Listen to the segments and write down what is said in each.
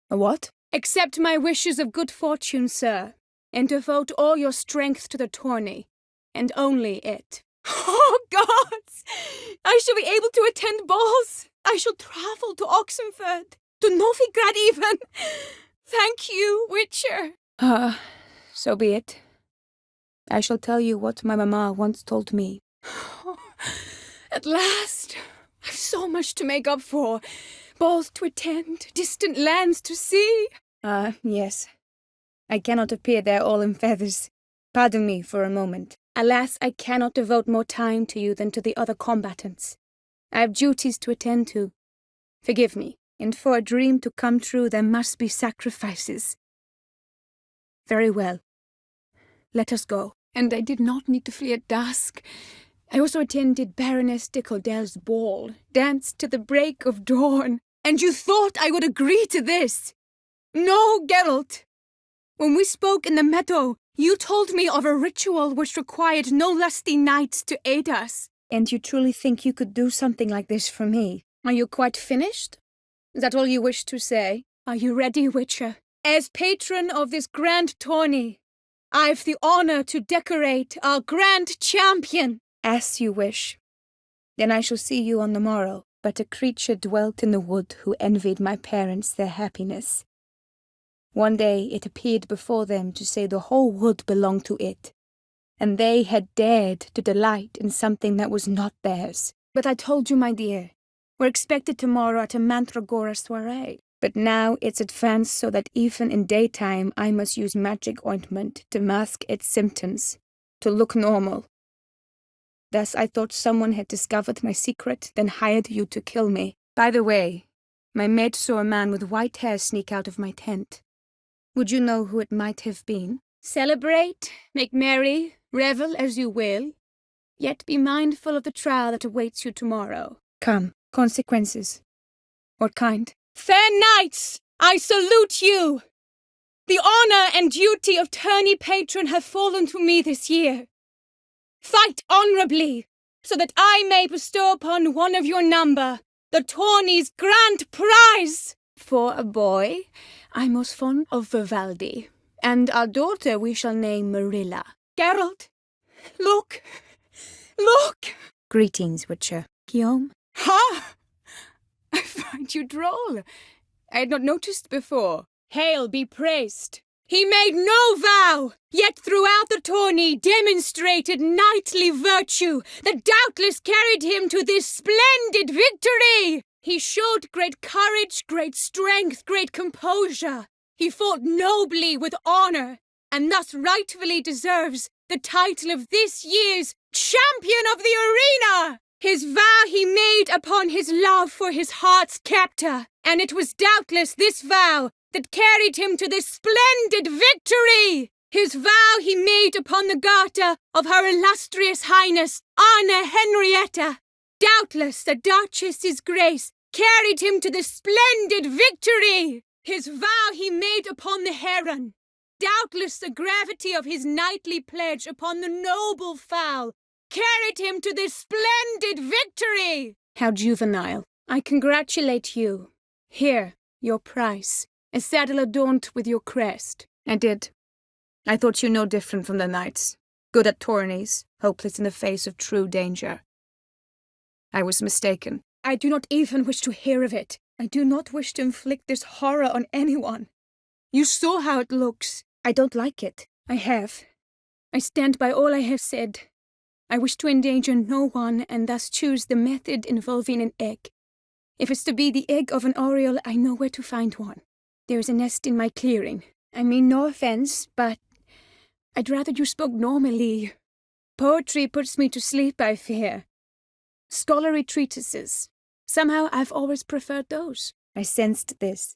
A what? Accept my wishes of good fortune, sir, and devote all your strength to the tourney, and only it. Oh, gods! I shall be able to attend balls. I shall travel to Oxenford, to Novigrad even. Thank you, Witcher. So be it. I shall tell you what my mamma once told me. At last, I've so much to make up for. Balls to attend, distant lands to see. Yes. I cannot appear there all in feathers. Pardon me for a moment. Alas, I cannot devote more time to you than to the other combatants. I have duties to attend to. Forgive me, and for a dream to come true there must be sacrifices. Very well. Let us go. And I did not need to flee at dusk. I also attended Baroness de Caudel's ball, danced to the break of dawn. And you thought I would agree to this? No, Geralt. When we spoke in the meadow, you told me of a ritual which required no lusty knights to aid us. And you truly think you could do something like this for me? Are you quite finished? Is that all you wish to say? Are you ready, Witcher? As patron of this grand tourney, I've the honor to decorate our grand champion. As you wish. Then I shall see you on the morrow. But a creature dwelt in the wood who envied my parents their happiness. One day it appeared before them to say the whole wood belonged to it, and they had dared to delight in something that was not theirs. But I told you, my dear, we're expected tomorrow at a Mandragora soiree. But now it's advanced so that even in daytime I must use magic ointment to mask its symptoms, to look normal. Thus I thought someone had discovered my secret, then hired you to kill me. By the way, my maid saw a man with white hair sneak out of my tent. Would you know who it might have been? Celebrate, make merry, revel as you will, yet be mindful of the trial that awaits you tomorrow. Come, consequences. What kind? Fair knights, I salute you! The honor and duty of tourney patron have fallen to me this year. Fight honorably, so that I may bestow upon one of your number the tourney's grand prize. For a boy, I'm most fond of Vivaldi, and our daughter we shall name Marilla. Geralt, look! Look! Greetings, Witcher. Guillaume? Ha! I find you droll. I had not noticed before. Hail be praised. He made no vow, yet throughout the tourney demonstrated knightly virtue that doubtless carried him to this splendid victory. He showed great courage, great strength, great composure. He fought nobly with honor, and thus rightfully deserves the title of this year's Champion of the Arena. His vow he made upon his love for his heart's captor, and it was doubtless this vow that carried him to this splendid victory. His vow he made upon the garter of her illustrious highness, Anna Henrietta. Doubtless the Duchess's grace carried him to this splendid victory. His vow he made upon the heron. Doubtless the gravity of his knightly pledge upon the noble fowl carried him to this splendid victory. How juvenile. I congratulate you. Here, your prize. A saddle adorned with your crest. I did. I thought you no different from the knights. Good at tourneys, hopeless in the face of true danger. I was mistaken. I do not even wish to hear of it. I do not wish to inflict this horror on anyone. You saw how it looks. I don't like it. I have. I stand by all I have said. I wish to endanger no one and thus choose the method involving an egg. If it's to be the egg of an oriole, I know where to find one. There is a nest in my clearing. I mean no offense, but I'd rather you spoke normally. Poetry puts me to sleep, I fear. Scholarly treatises. Somehow I've always preferred those. I sensed this.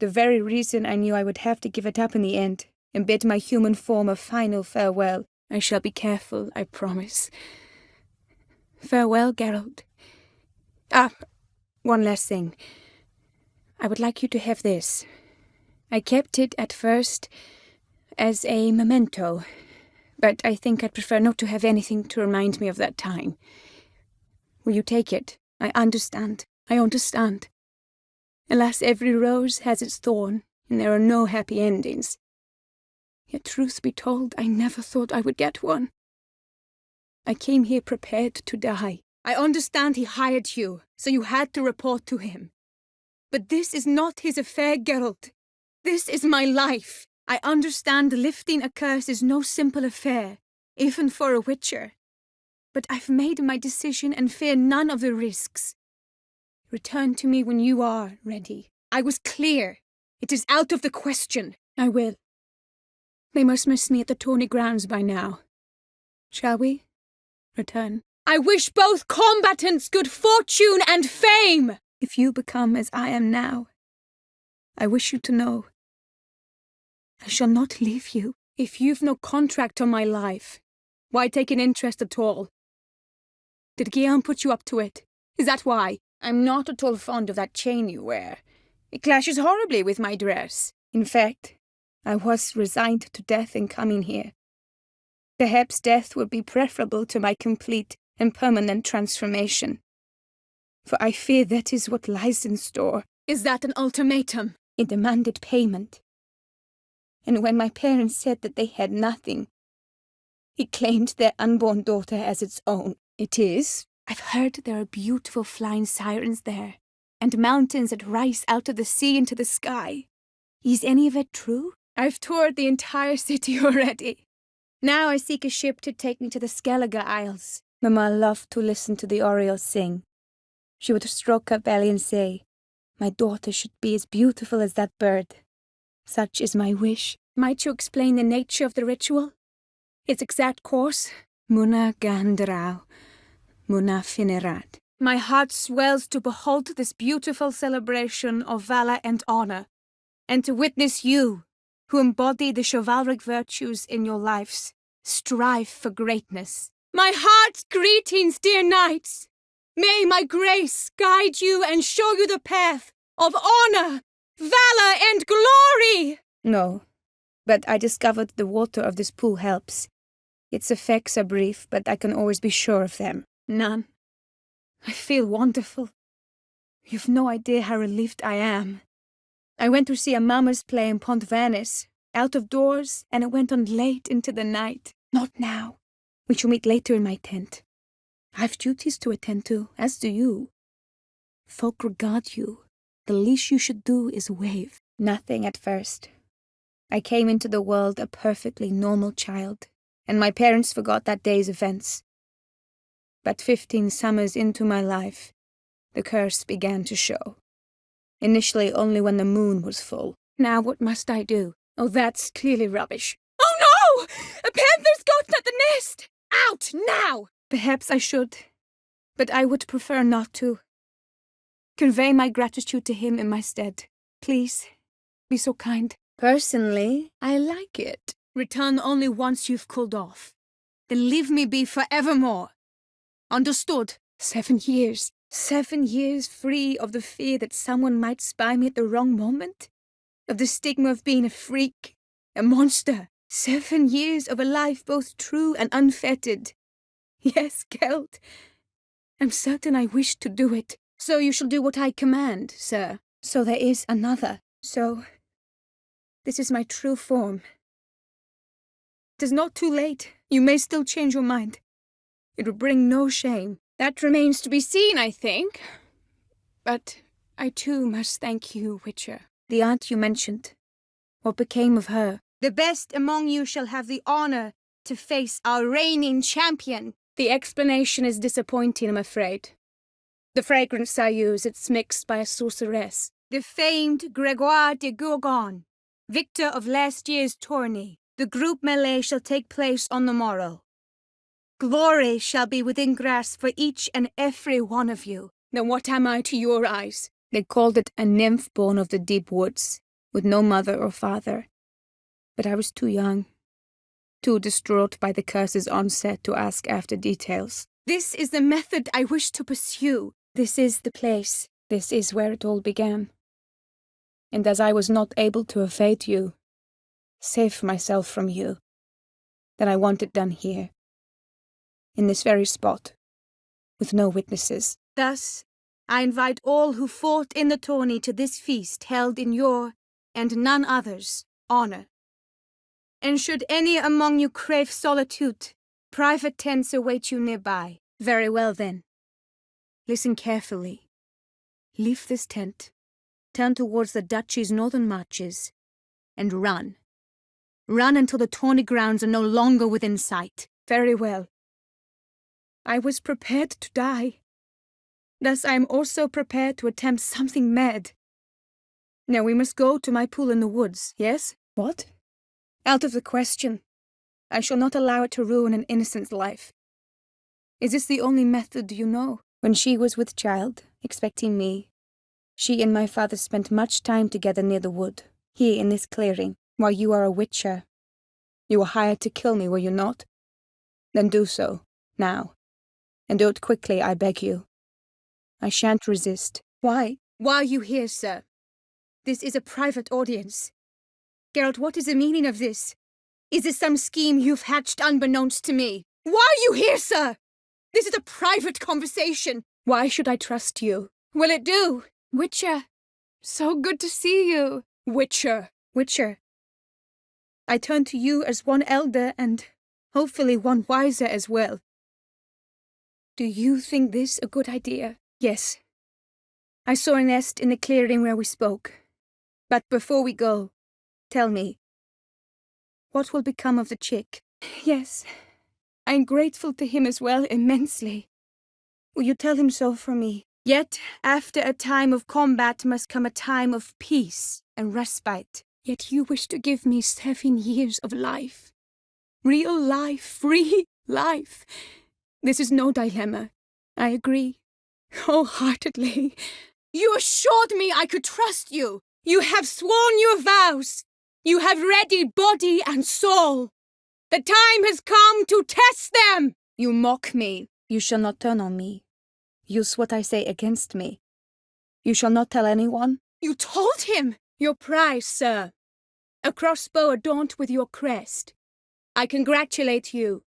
The very reason I knew I would have to give it up in the end, and bid my human form a final farewell. I shall be careful, I promise. Farewell, Geralt. One last thing. I would like you to have this. I kept it at first as a memento, but I think I'd prefer not to have anything to remind me of that time. Will you take it? I understand. Alas, every rose has its thorn, and there are no happy endings. Yet truth be told, I never thought I would get one. I came here prepared to die. I understand he hired you, so you had to report to him. But this is not his affair, Geralt. This is my life. I understand lifting a curse is no simple affair, even for a witcher. But I've made my decision and fear none of the risks. Return to me when you are ready. I was clear. It is out of the question. I will. They must miss me at the tourney grounds by now. Shall we return? I wish both combatants good fortune and fame! If you become as I am now, I wish you to know I shall not leave you. If you've no contract on my life, why take an interest at all? Did Guillaume put you up to it? Is that why? I'm not at all fond of that chain you wear. It clashes horribly with my dress. In fact, I was resigned to death in coming here. Perhaps death would be preferable to my complete and permanent transformation. For I fear that is what lies in store. Is that an ultimatum? It demanded payment. And when my parents said that they had nothing, it claimed their unborn daughter as its own. It is? I've heard there are beautiful flying sirens there, and mountains that rise out of the sea into the sky. Is any of it true? I've toured the entire city already. Now I seek a ship to take me to the Skellige Isles. Mamma loved to listen to the orioles sing. She would stroke her belly and say, "My daughter should be as beautiful as that bird. Such is my wish." Might you explain the nature of the ritual? Its exact course? Muna gandrau, muna finerat. My heart swells to behold this beautiful celebration of valor and honor, and to witness you, who embody the chivalric virtues in your lives, strive for greatness. My heart's greetings, dear knights! May my grace guide you and show you the path of honor, valor, and glory! No, but I discovered the water of this pool helps. Its effects are brief, but I can always be sure of them. None. I feel wonderful. You've no idea how relieved I am. I went to see a mummers play in Pont Venice, out of doors, and it went on late into the night. Not now. We shall meet later in my tent. I've duties to attend to, as do you. Folk regard you. The least you should do is wave. Nothing at first. I came into the world a perfectly normal child, and my parents forgot that day's events. But 15 summers into my life, the curse began to show. Initially only when the moon was full. Now what must I do? Oh, that's clearly rubbish. Oh no! A panther's gotten at the nest! Out, now! Perhaps I should, but I would prefer not to. Convey my gratitude to him in my stead. Please, be so kind. Personally, I like it. Return only once you've cooled off. Then leave me be forevermore. Understood? 7 years. 7 years free of the fear that someone might spy me at the wrong moment? Of the stigma of being a freak, a monster. 7 years of a life both true and unfettered. Yes, Gelt. I'm certain I wish to do it. So you shall do what I command, sir. So there is another. So this is my true form. It is not too late. You may still change your mind. It would bring no shame. That remains to be seen, I think. But I too must thank you, Witcher. The aunt you mentioned. What became of her? The best among you shall have the honor to face our reigning champion. The explanation is disappointing, I'm afraid. The fragrance I use, it's mixed by a sorceress. The famed Gregoire de Gourgon, victor of last year's tourney. The group melee shall take place on the morrow. Glory shall be within grasp for each and every one of you. Then what am I to your eyes? They called it a nymph born of the deep woods, with no mother or father. But I was too young, too distraught by the curse's onset to ask after details. This is the method I wish to pursue. This is the place. This is where it all began. And as I was not able to evade you, save myself from you, then I want it done here. In this very spot, with no witnesses. Thus, I invite all who fought in the tourney to this feast held in your, and none other's, honour. And should any among you crave solitude, private tents await you nearby. Very well then. Listen carefully. Leave this tent, turn towards the duchy's northern marches, and run. Run until the tourney grounds are no longer within sight. Very well. I was prepared to die. Thus I am also prepared to attempt something mad. Now we must go to my pool in the woods, yes? What? Out of the question. I shall not allow it to ruin an innocent's life. Is this the only method you know? When she was with child, expecting me, she and my father spent much time together near the wood, here in this clearing, while you are a witcher. You were hired to kill me, were you not? Then do so, now. And do it quickly, I beg you. I shan't resist. Why? Why are you here, sir? This is a private audience. Geralt, what is the meaning of this? Is this some scheme you've hatched unbeknownst to me? Why are you here, sir? This is a private conversation. Why should I trust you? Will it do? Witcher. So good to see you. Witcher. Witcher. I turn to you as one elder and hopefully one wiser as well. Do you think this a good idea? Yes. I saw a nest in the clearing where we spoke. But before we go, tell me, what will become of the chick? Yes, I am grateful to him as well, immensely. Will you tell him so for me? Yet, after a time of combat must come a time of peace and respite. Yet you wish to give me 7 years of life. Real life, free life. This is no dilemma. I agree. Wholeheartedly. You assured me I could trust you. You have sworn your vows. You have ready body and soul. The time has come to test them. You mock me. You shall not turn on me. Use what I say against me. You shall not tell anyone. You told him. Your prize, sir. A crossbow adorned with your crest. I congratulate you.